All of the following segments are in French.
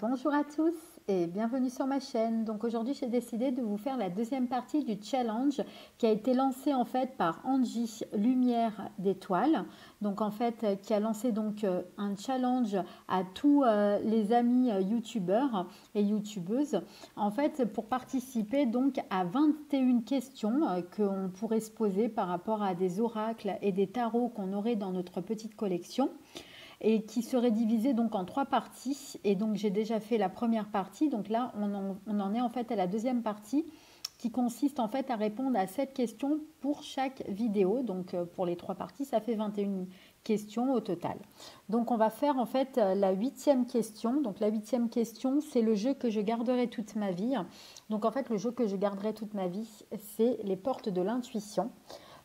Bonjour à tous et bienvenue sur ma chaîne. Donc aujourd'hui j'ai décidé de vous faire la deuxième partie du challenge qui a été lancé en fait par Angie Lumière d'étoiles. Donc en fait qui a lancé donc un challenge à tous les amis youtubeurs et youtubeuses. En fait pour participer donc à 21 questions qu'on pourrait se poser par rapport à des oracles et des tarots qu'on aurait dans notre petite collection, et qui serait divisé donc en 3 parties. Et donc j'ai déjà fait la première partie, donc là on en est en fait à la deuxième partie qui consiste en fait à répondre à 7 questions pour chaque vidéo. Donc pour les 3 parties ça fait 21 questions au total. Donc on va faire en fait la 8e question. Donc la 8e question, c'est le jeu que je garderai toute ma vie. Donc en fait le jeu que je garderai toute ma vie, c'est les portes de l'intuition.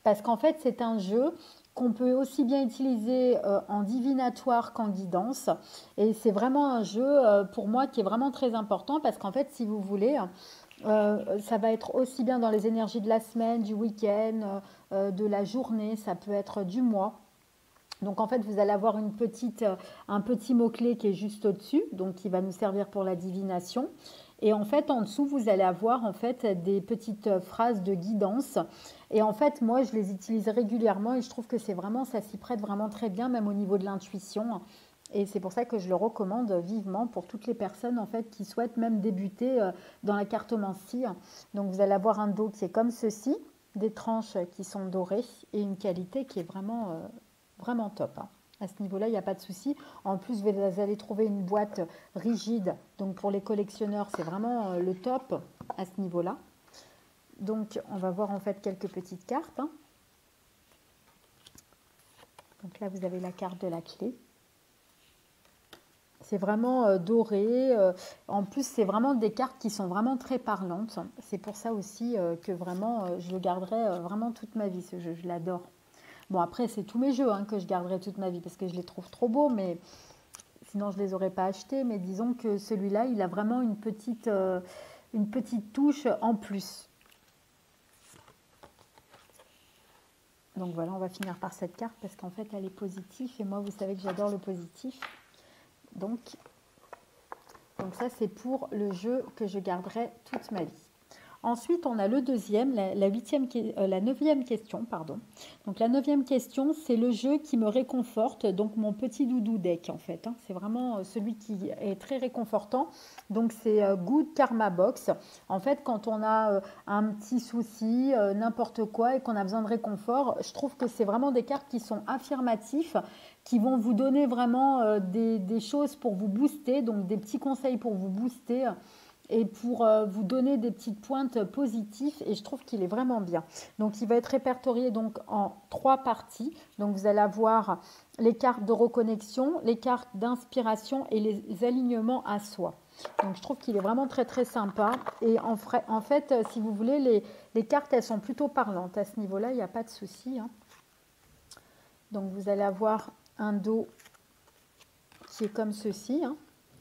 Parce qu'en fait c'est un jeu qu'on peut aussi bien utiliser en divinatoire qu'en guidance. Et c'est vraiment un jeu pour moi qui est vraiment très important parce qu'en fait, si vous voulez, ça va être aussi bien dans les énergies de la semaine, du week-end, de la journée, ça peut être du mois. Donc en fait, vous allez avoir un petit mot-clé qui est juste au-dessus, donc qui va nous servir pour la divination. Et en fait, en dessous, vous allez avoir en fait des petites phrases de guidance. Et en fait, moi, je les utilise régulièrement et je trouve que c'est vraiment, ça s'y prête vraiment très bien, même au niveau de l'intuition. Et c'est pour ça que je le recommande vivement pour toutes les personnes en fait qui souhaitent même débuter dans la cartomancie. Donc vous allez avoir un dos qui est comme ceci, des tranches qui sont dorées et une qualité qui est vraiment top. À ce niveau-là, il n'y a pas de souci. En plus, vous allez trouver une boîte rigide. Donc, pour les collectionneurs, c'est vraiment le top à ce niveau-là. Donc, on va voir en fait quelques petites cartes. Donc là, vous avez la carte de la clé. C'est vraiment doré. En plus, c'est vraiment des cartes qui sont vraiment très parlantes. C'est pour ça aussi que vraiment, je le garderai vraiment toute ma vie, ce jeu. Je l'adore. Bon, après, c'est tous mes jeux que je garderai toute ma vie parce que je les trouve trop beaux, mais sinon, je ne les aurais pas achetés. Mais disons que celui-là, il a vraiment une petite touche en plus. Donc voilà, on va finir par cette carte parce qu'en fait, elle est positive. Et moi, vous savez que j'adore le positif. Donc ça, c'est pour le jeu que je garderai toute ma vie. Ensuite, on a le deuxième, la 9e question, pardon. Donc la 9e question, c'est le jeu qui me réconforte, donc mon petit doudou deck en fait. C'est vraiment celui qui est très réconfortant. Donc c'est Good Karma Box. En fait, quand on a un petit souci, n'importe quoi, et qu'on a besoin de réconfort, je trouve que c'est vraiment des cartes qui sont affirmatives, qui vont vous donner vraiment des choses pour vous booster, donc des petits conseils pour vous booster et pour vous donner des petites pointes positives, et je trouve qu'il est vraiment bien. Donc il va être répertorié donc en 3 parties. Donc vous allez avoir les cartes de reconnexion, les cartes d'inspiration et les alignements à soi. Donc je trouve qu'il est vraiment très très sympa. Et en fait, si vous voulez, les cartes elles sont plutôt parlantes. À ce niveau-là, il n'y a pas de souci. Donc vous allez avoir un dos qui est comme ceci,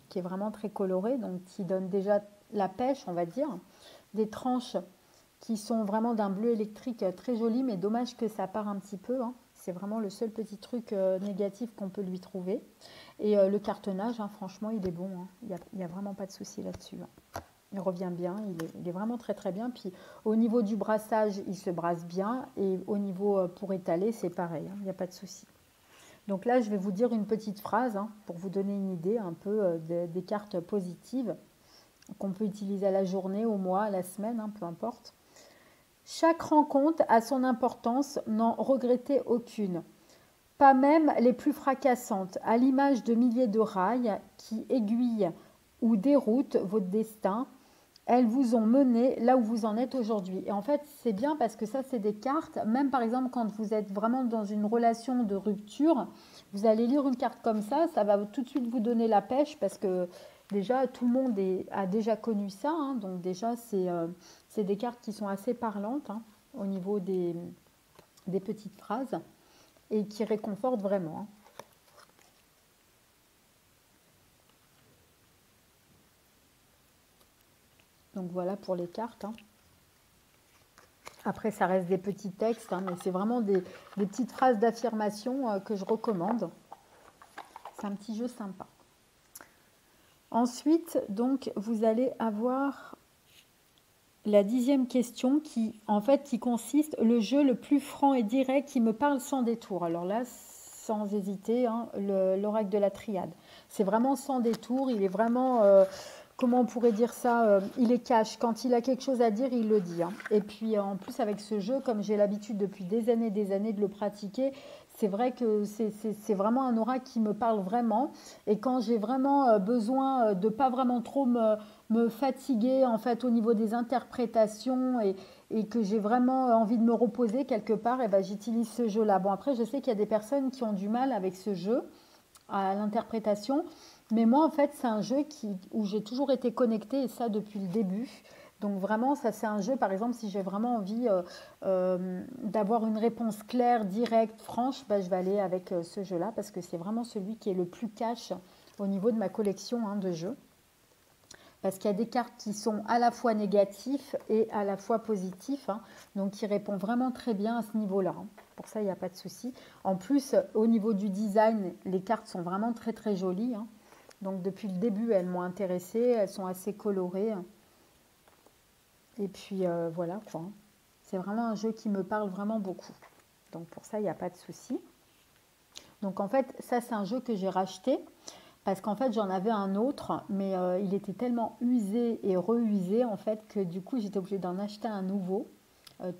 qui est vraiment très coloré, donc qui donne déjà la pêche, on va dire. Des tranches qui sont vraiment d'un bleu électrique très joli, mais dommage que ça part un petit peu. C'est vraiment le seul petit truc négatif qu'on peut lui trouver. Et le cartonnage, franchement, il est bon. Il n'y a vraiment pas de souci là-dessus. Il revient bien, il est vraiment très très bien. Puis au niveau du brassage, il se brasse bien. Et au niveau pour étaler, c'est pareil, il n'y a pas de souci. Donc là, je vais vous dire une petite phrase pour vous donner une idée un peu des cartes positives qu'on peut utiliser à la journée, au mois, à la semaine, peu importe. Chaque rencontre a son importance, n'en regrettez aucune. Pas même les plus fracassantes, à l'image de milliers de rails qui aiguillent ou déroutent votre destin. Elles vous ont mené là où vous en êtes aujourd'hui. Et en fait, c'est bien parce que ça, c'est des cartes. Même par exemple, quand vous êtes vraiment dans une relation de rupture, vous allez lire une carte comme ça va tout de suite vous donner la pêche parce que déjà, tout le monde a déjà connu ça. Donc déjà, c'est des cartes qui sont assez parlantes au niveau des petites phrases et qui réconfortent vraiment. Donc voilà pour les cartes. Après, ça reste des petits textes, mais c'est vraiment des petites phrases d'affirmation que je recommande. C'est un petit jeu sympa. Ensuite, donc, vous allez avoir la 10e question qui, en fait, qui consiste le jeu le plus franc et direct qui me parle sans détour. Alors là, sans hésiter, hein, l'oracle de la triade. C'est vraiment sans détour, il est vraiment, comment on pourrait dire ça, il est cash. Quand il a quelque chose à dire, il le dit. Hein. Et puis en plus avec ce jeu, comme j'ai l'habitude depuis des années de le pratiquer, c'est vrai que c'est vraiment un oracle qui me parle vraiment. Et quand j'ai vraiment besoin de pas vraiment trop me fatiguer en fait au niveau des interprétations et que j'ai vraiment envie de me reposer quelque part, et ben, j'utilise ce jeu-là. Bon, après, je sais qu'il y a des personnes qui ont du mal avec ce jeu, à l'interprétation, mais moi, en fait, c'est un jeu où j'ai toujours été connectée, et ça depuis le début. Donc vraiment, ça c'est un jeu, par exemple, si j'ai vraiment envie d'avoir une réponse claire, directe, franche, ben, je vais aller avec ce jeu-là, parce que c'est vraiment celui qui est le plus cash au niveau de ma collection hein, de jeux. Parce qu'il y a des cartes qui sont à la fois négatifs et à la fois positifs. Hein, donc, qui répondent vraiment très bien à ce niveau-là. Hein. Pour ça, il n'y a pas de souci. En plus, au niveau du design, les cartes sont vraiment très, très jolies. Hein. Donc, depuis le début, elles m'ont intéressée. Elles sont assez colorées. Hein. Et puis, voilà quoi. Hein. C'est vraiment un jeu qui me parle vraiment beaucoup. Donc, pour ça, il n'y a pas de souci. Donc, en fait, ça, c'est un jeu que j'ai racheté. Parce qu'en fait, j'en avais un autre, mais il était tellement usé et reusé, en fait, que du coup, j'étais obligée d'en acheter un nouveau,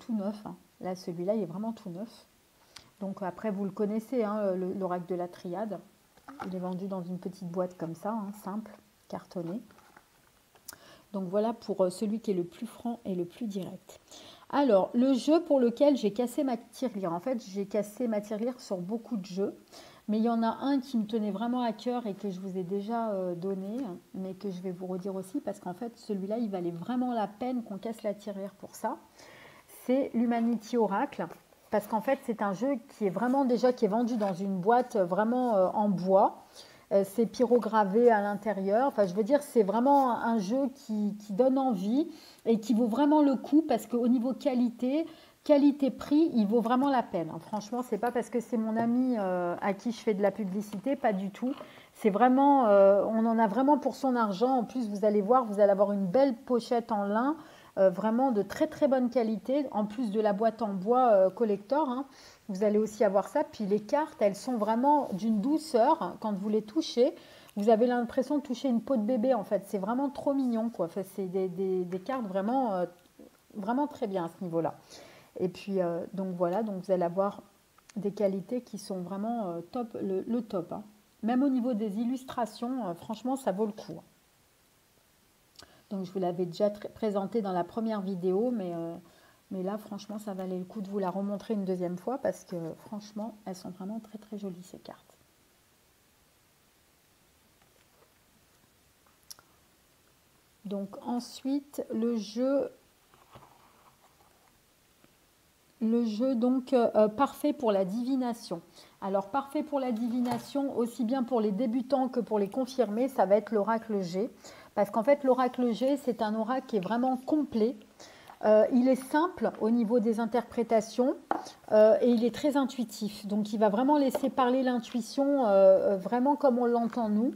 tout neuf. Hein. Là, celui-là, il est vraiment tout neuf. Donc après, vous le connaissez, hein, l'oracle de la triade. Il est vendu dans une petite boîte comme ça, hein, simple, cartonné. Donc voilà pour celui qui est le plus franc et le plus direct. Alors, le jeu pour lequel j'ai cassé ma tirelire. En fait, j'ai cassé ma tirelire sur beaucoup de jeux. Mais il y en a un qui me tenait vraiment à cœur et que je vous ai déjà donné, mais que je vais vous redire aussi parce qu'en fait, celui-là, il valait vraiment la peine qu'on casse la tirelire pour ça. C'est l'Humanity Oracle. Parce qu'en fait, c'est un jeu qui est vraiment déjà qui est vendu dans une boîte vraiment en bois. C'est pyrogravé à l'intérieur. Enfin, je veux dire, c'est vraiment un jeu qui donne envie et qui vaut vraiment le coup parce qu'au niveau qualité-prix, il vaut vraiment la peine. Franchement, c'est pas parce que c'est mon ami à qui je fais de la publicité, pas du tout. C'est vraiment, on en a vraiment pour son argent. En plus, vous allez voir, vous allez avoir une belle pochette en lin, vraiment de très très bonne qualité. En plus de la boîte en bois collector, hein, vous allez aussi avoir ça. Puis les cartes, elles sont vraiment d'une douceur quand vous les touchez. Vous avez l'impression de toucher une peau de bébé en fait. C'est vraiment trop mignon quoi. Enfin, c'est des cartes vraiment, vraiment très bien à ce niveau-là. Et puis, donc voilà, donc vous allez avoir des qualités qui sont vraiment top, le top. Hein. Même au niveau des illustrations, franchement, ça vaut le coup. Donc, je vous l'avais déjà présenté dans la première vidéo, mais là, franchement, ça valait le coup de vous la remontrer une deuxième fois parce que, franchement, elles sont vraiment très, très jolies, ces cartes. Donc, ensuite, le jeu donc parfait pour la divination. Alors parfait pour la divination, aussi bien pour les débutants que pour les confirmés, ça va être l'oracle G. Parce qu'en fait l'oracle G, c'est un oracle qui est vraiment complet. Il est simple au niveau des interprétations et il est très intuitif. Donc il va vraiment laisser parler l'intuition vraiment comme on l'entend nous.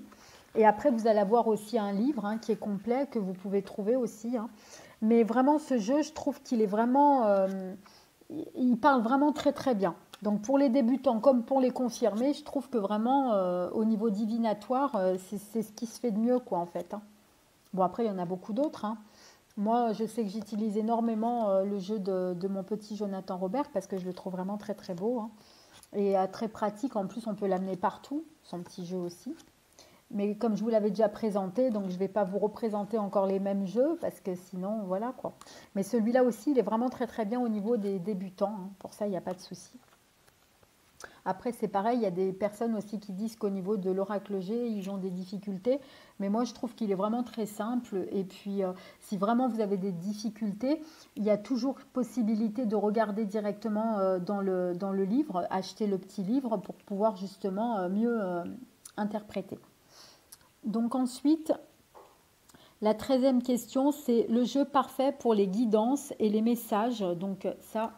Et après vous allez avoir aussi un livre hein, qui est complet que vous pouvez trouver aussi. Hein. Mais vraiment ce jeu, je trouve qu'il est vraiment... il parle vraiment très très bien. Donc pour les débutants comme pour les confirmés, je trouve que vraiment au niveau divinatoire, c'est ce qui se fait de mieux quoi en fait. Hein. Bon après il y en a beaucoup d'autres. Hein. Moi je sais que j'utilise énormément le jeu de mon petit Jonathan Robert parce que je le trouve vraiment très très beau. Hein. Et très pratique, en plus on peut l'amener partout, son petit jeu aussi. Mais comme je vous l'avais déjà présenté, donc je ne vais pas vous représenter encore les mêmes jeux parce que sinon, voilà quoi. Mais celui-là aussi, il est vraiment très très bien au niveau des débutants. Hein. Pour ça, il n'y a pas de souci. Après, c'est pareil, il y a des personnes aussi qui disent qu'au niveau de l'oracle G, ils ont des difficultés. Mais moi, je trouve qu'il est vraiment très simple. Et puis, si vraiment vous avez des difficultés, il y a toujours possibilité de regarder directement dans le livre, acheter le petit livre pour pouvoir justement mieux interpréter. Donc ensuite, la 13e question, c'est le jeu parfait pour les guidances et les messages. Donc ça,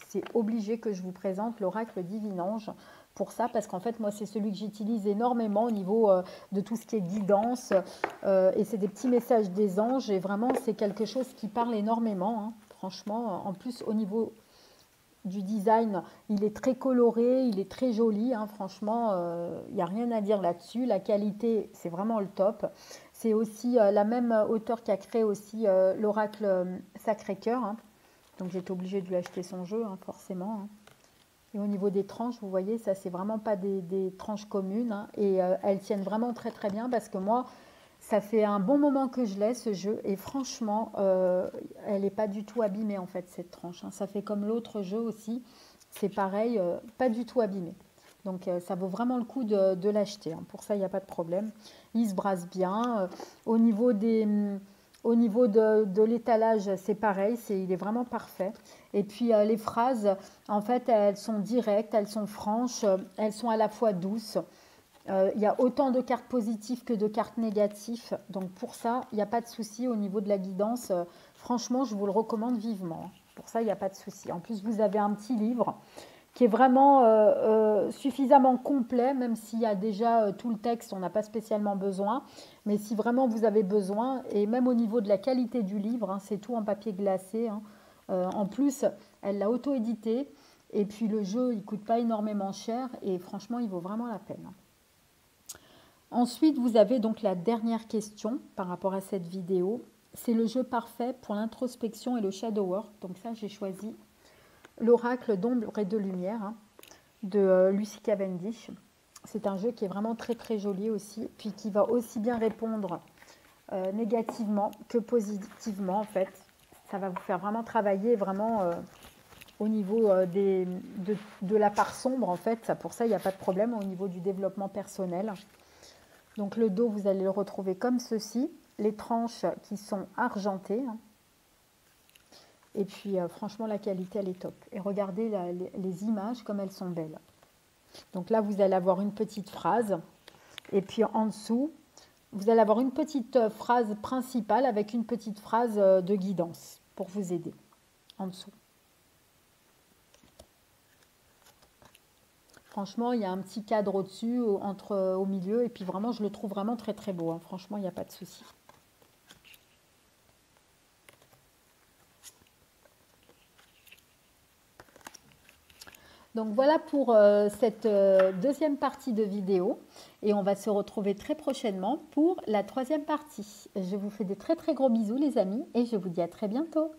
c'est obligé que je vous présente l'oracle Divinange pour ça, parce qu'en fait, moi, c'est celui que j'utilise énormément au niveau de tout ce qui est guidance. Et c'est des petits messages des anges. Et vraiment, c'est quelque chose qui parle énormément, hein, franchement. En plus, au niveau du design, il est très coloré, il est très joli, hein, franchement, il n'y a rien à dire là-dessus. La qualité, c'est vraiment le top. C'est aussi la même auteure qui a créé aussi l'oracle Sacré-Cœur, hein. Donc j'étais obligée de lui acheter son jeu, hein, forcément, hein. Et au niveau des tranches, vous voyez, ça c'est vraiment pas des tranches communes, hein. Et elles tiennent vraiment très très bien parce que moi, ça fait un bon moment que je l'ai, ce jeu, et franchement, elle n'est pas du tout abîmée, en fait, cette tranche, hein. Ça fait comme l'autre jeu aussi, c'est pareil, pas du tout abîmé. Donc, ça vaut vraiment le coup de l'acheter, hein. Pour ça, il n'y a pas de problème. Il se brasse bien. Au niveau de l'étalage, c'est pareil, il est vraiment parfait. Et puis, les phrases, en fait, elles sont directes, elles sont franches, elles sont à la fois douces. Il y a autant de cartes positives que de cartes négatives. Donc pour ça, il n'y a pas de souci au niveau de la guidance. Franchement, je vous le recommande vivement. Pour ça, il n'y a pas de souci. En plus, vous avez un petit livre qui est vraiment suffisamment complet, même s'il y a déjà tout le texte, on n'a pas spécialement besoin. Mais si vraiment vous avez besoin, et même au niveau de la qualité du livre, hein, c'est tout en papier glacé, hein. En plus, elle l'a auto-édité. Et puis le jeu, il ne coûte pas énormément cher. Et franchement, il vaut vraiment la peine. Ensuite, vous avez donc la dernière question par rapport à cette vidéo. C'est le jeu parfait pour l'introspection et le shadow work. Donc ça, j'ai choisi l'oracle d'ombre et de lumière, hein, de Lucy Cavendish. C'est un jeu qui est vraiment très très joli aussi, puis qui va aussi bien répondre négativement que positivement en fait. Ça va vous faire vraiment travailler vraiment au niveau de la part sombre en fait. Pour ça, il n'y a pas de problème au niveau du développement personnel. Donc le dos, vous allez le retrouver comme ceci. Les tranches qui sont argentées. Et puis franchement, la qualité, elle est top. Et regardez les images comme elles sont belles. Donc là, vous allez avoir une petite phrase. Et puis en dessous, vous allez avoir une petite phrase principale avec une petite phrase de guidance pour vous aider en dessous. Franchement, il y a un petit cadre au-dessus, au milieu, et puis vraiment, je le trouve vraiment très très beau, hein. Franchement, il n'y a pas de souci. Donc voilà pour cette deuxième partie de vidéo, et on va se retrouver très prochainement pour la troisième partie. Je vous fais de très très gros bisous les amis, et je vous dis à très bientôt.